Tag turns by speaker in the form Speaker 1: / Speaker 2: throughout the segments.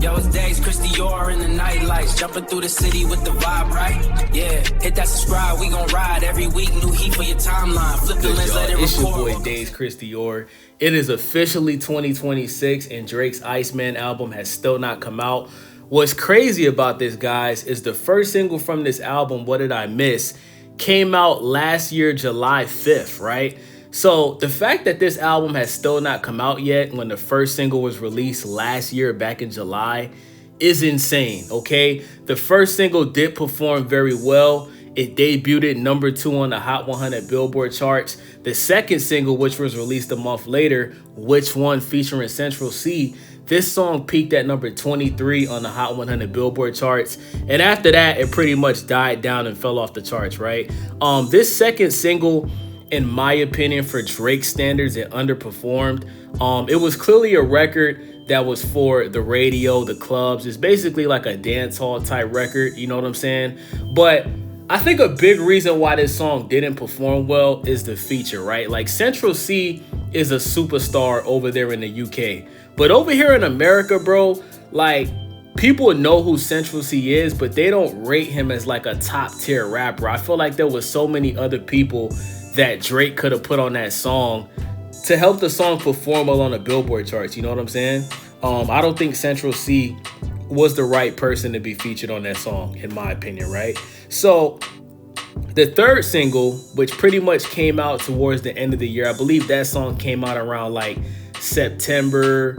Speaker 1: Yo, it's Daze, Dior in the night lights. Jumping through the city with the vibe, right? Yeah, hit that subscribe, we gon' ride every week. New heat for your timeline. Flip the lens, let it record.
Speaker 2: It's your boy Daze, Dior. It is officially 2026 and Drake's Iceman album has still not come out. What's crazy about this, guys, is the first single from this album, What Did I Miss, came out last year, July 5th, right? So the fact that this album has still not come out yet when the first single was released last year back in July is insane, okay? The first single did perform very well. It debuted at number 2 on the Hot 100 Billboard charts. The second single, which was released a month later, Which One, featuring Central C, this song peaked at number 23 on the Hot 100 Billboard charts. And after that, it pretty much died down and fell off the charts, right? This second single, in my opinion, for Drake standards, it underperformed. It was clearly a record that was for the radio, the clubs. It's basically like a dance hall type record, you know what I'm saying? But I think a big reason why this song didn't perform well is the feature, right? Like, Central C is a superstar over there in the UK. But over here in America, bro, like, people know who Central C is, but they don't rate him as like a top tier rapper. I feel like there was so many other people that Drake could have put on that song to help the song perform well on the Billboard charts. You know what I'm saying? I don't think Central C was the right person to be featured on that song, in my opinion, right? So the third single, which pretty much came out towards the end of the year, I believe that song came out around like September,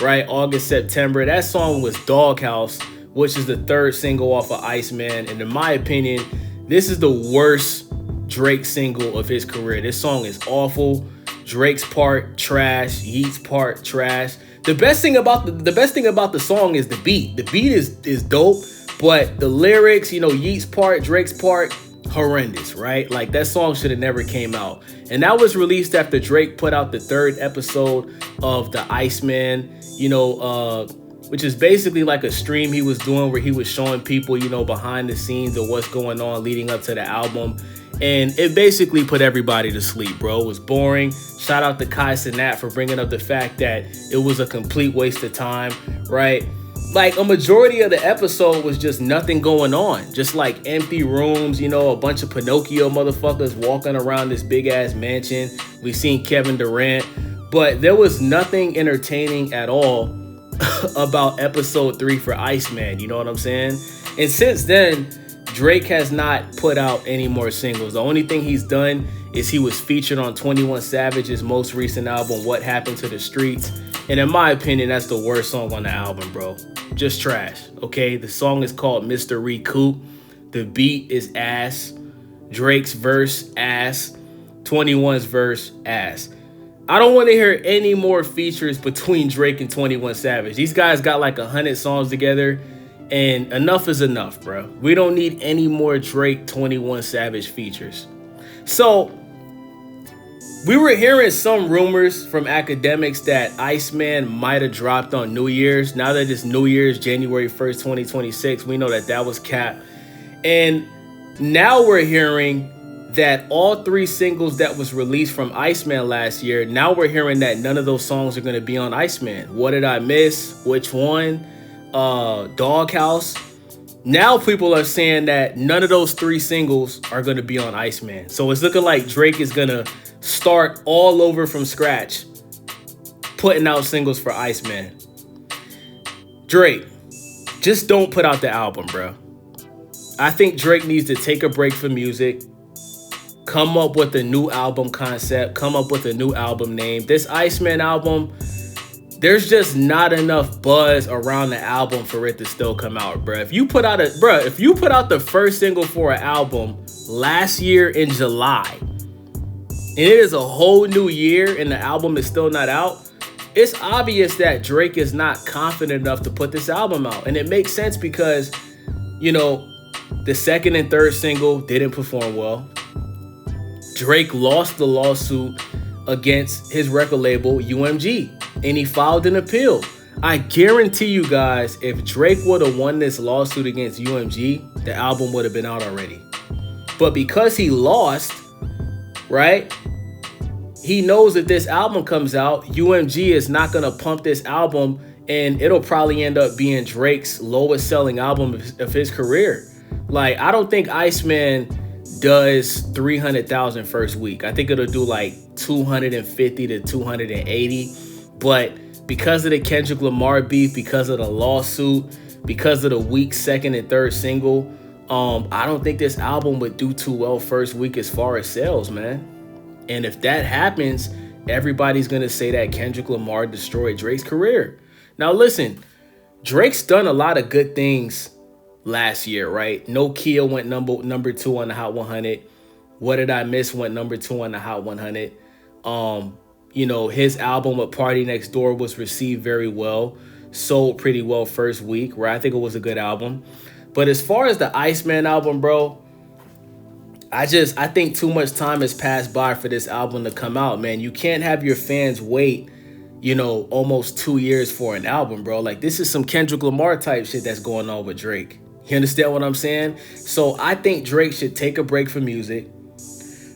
Speaker 2: right? August, September. That song was Doghouse, which is the third single off of Iceman. And in my opinion, this is the worst Drake single of his career. This song is awful. Drake's part, trash. Yeat's part, trash. The best thing about the song is the beat. The beat is dope, but the lyrics, you know, Yeat's part, Drake's part, horrendous, right? Like, that song should have never came out. And that was released after Drake put out the third episode of the Iceman, you know, which is basically like a stream he was doing where he was showing people, you know, behind the scenes of what's going on leading up to the album. And it basically put everybody to sleep, bro. It was boring. Shout out to Kai Cenat for bringing up the fact that it was a complete waste of time, right? Like, a majority of the episode was just nothing going on. Just like empty rooms, you know, a bunch of Pinocchio motherfuckers walking around this big ass mansion. We seen Kevin Durant, but there was nothing entertaining at all about episode 3 for Iceman. You know what I'm saying? And since then, Drake has not put out any more singles. The only thing he's done is he was featured on 21 Savage's most recent album, What Happened to the Streets. And in my opinion, that's the worst song on the album, bro. Just trash, okay? The song is called Mr. Recoup. The beat is ass. Drake's verse, ass. 21's verse, ass. I don't want to hear any more features between Drake and 21 Savage. These guys got like 100 songs together. And enough is enough, bro. We don't need any more Drake 21 Savage features. So we were hearing some rumors from academics that Iceman might have dropped on New Year's. Now that it's New Year's, January 1st, 2026, we know that that was cap. And now we're hearing that all 3 singles that was released from Iceman last year, now we're hearing that none of those songs are going to be on Iceman. What Did I Miss? Which One? Doghouse. Now people are saying that none of those 3 singles are going to be on Iceman. So it's looking like Drake is going to start all over from scratch, putting out singles for Iceman. Drake, just don't put out the album, bro. I think Drake needs to take a break from music, come up with a new album concept, come up with a new album name. This Iceman album, there's just not enough buzz around the album for it to still come out, bro. If you put out the first single for an album last year in July, and it is a whole new year and the album is still not out, it's obvious that Drake is not confident enough to put this album out. And it makes sense because, you know, the second and third single didn't perform well. Drake lost the lawsuit against his record label, UMG, and he filed an appeal. I guarantee you guys, if Drake would have won this lawsuit against UMG, the album would have been out already. But because he lost, right, he knows that this album comes out, UMG is not going to pump this album and it'll probably end up being Drake's lowest selling album of his career. Like, I don't think Iceman does 300,000 first week. I think it'll do like 250 to 280. But because of the Kendrick Lamar beef, because of the lawsuit, because of the weak second and third single, I don't think this album would do too well first week as far as sales, man. And if that happens, everybody's gonna say that Kendrick Lamar destroyed Drake's career. Now listen, Drake's done a lot of good things last year, right? No Kia went number 2 on the Hot 100. What Did I Miss went number 2 on the Hot 100. You know, his album with Party Next Door was received very well, sold pretty well first week, where I think it was a good album. But as far as the Iceman album, bro, I think too much time has passed by for this album to come out, man. You can't have your fans wait, you know, almost 2 years for an album, bro. Like, this is some Kendrick Lamar type shit that's going on with Drake. You understand what I'm saying? So I think Drake should take a break from music,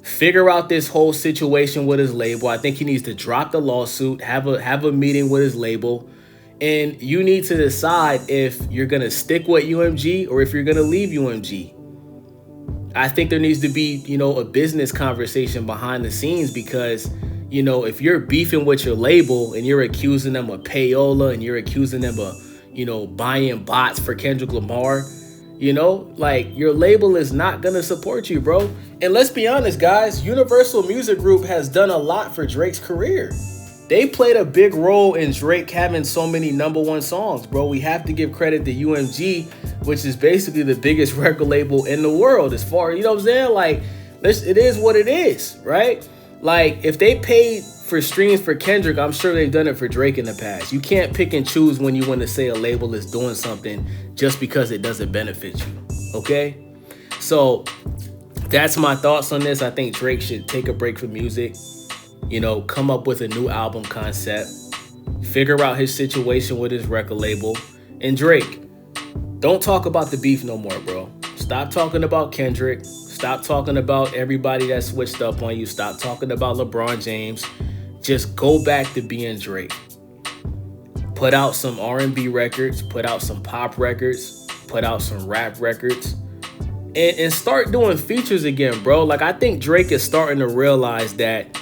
Speaker 2: figure out this whole situation with his label. I think he needs to drop the lawsuit, have a meeting with his label, and you need to decide if you're going to stick with UMG or if you're going to leave UMG. I think there needs to be, you know, a business conversation behind the scenes, because, you know, if you're beefing with your label and you're accusing them of payola and you're accusing them of, you know, buying bots for Kendrick Lamar, you know, like, your label is not going to support you, bro. And let's be honest, guys, Universal Music Group has done a lot for Drake's career. They played a big role in Drake having so many #1 songs, bro. We have to give credit to UMG, which is basically the biggest record label in the world as far, you know what I'm saying? Like, it is what it is, right? Like, if they paid for streams for Kendrick, I'm sure they've done it for Drake in the past. You can't pick and choose when you want to say a label is doing something just because it doesn't benefit you, okay? So that's my thoughts on this. I think Drake should take a break from music, you know, come up with a new album concept, figure out his situation with his record label. And Drake, don't talk about the beef no more, bro. Stop talking about Kendrick. Stop talking about everybody that switched up on you. Stop talking about LeBron James. Just go back to being Drake. Put out some R&B records, put out some pop records, put out some rap records, and start doing features again, bro. Like, I think Drake is starting to realize that,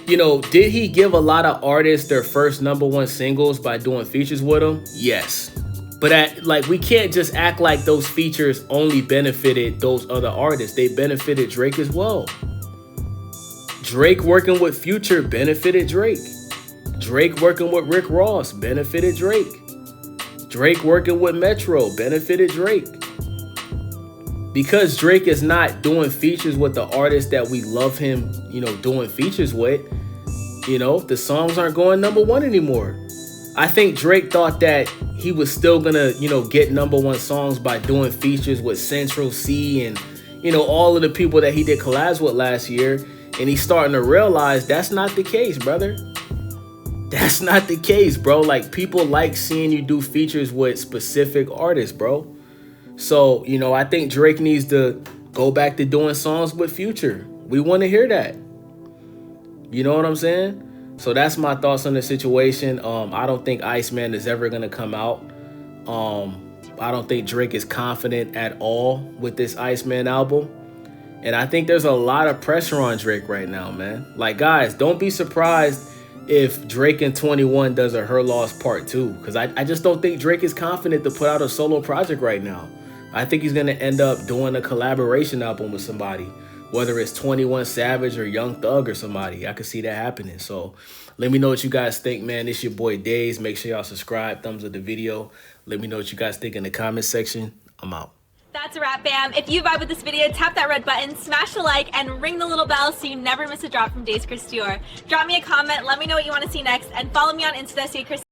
Speaker 2: you know, did he give a lot of artists their first #1 singles by doing features with them? Yes. But we can't just act like those features only benefited those other artists. They benefited Drake as well. Drake working with Future benefited Drake. Drake working with Rick Ross benefited Drake. Drake working with Metro benefited Drake. Because Drake is not doing features with the artists that we love him, you know, doing features with, you know, the songs aren't going #1 anymore. I think Drake thought that he was still gonna, you know, get #1 songs by doing features with Central C and, you know, all of the people that he did collabs with last year. And he's starting to realize that's not the case, brother. That's not the case, bro. Like, people like seeing you do features with specific artists, bro. So, you know, I think Drake needs to go back to doing songs with Future. We want to hear that. You know what I'm saying? So that's my thoughts on the situation. I don't think Iceman is ever going to come out. I don't think Drake is confident at all with this Iceman album. And I think there's a lot of pressure on Drake right now, man. Like, guys, don't be surprised if Drake in 21 does a Her Loss Part 2. Because I just don't think Drake is confident to put out a solo project right now. I think he's going to end up doing a collaboration album with somebody. Whether it's 21 Savage or Young Thug or somebody. I could see that happening. So let me know what you guys think, man. It's your boy Daze. Make sure y'all subscribe, thumbs up the video. Let me know what you guys think in the comment section. I'm out.
Speaker 3: That's a wrap, fam. If you vibe with this video, tap that red button, smash the like, and ring the little bell so you never miss a drop from Daze Dior. Drop me a comment, let me know what you want to see next, and follow me on Insta, Chris.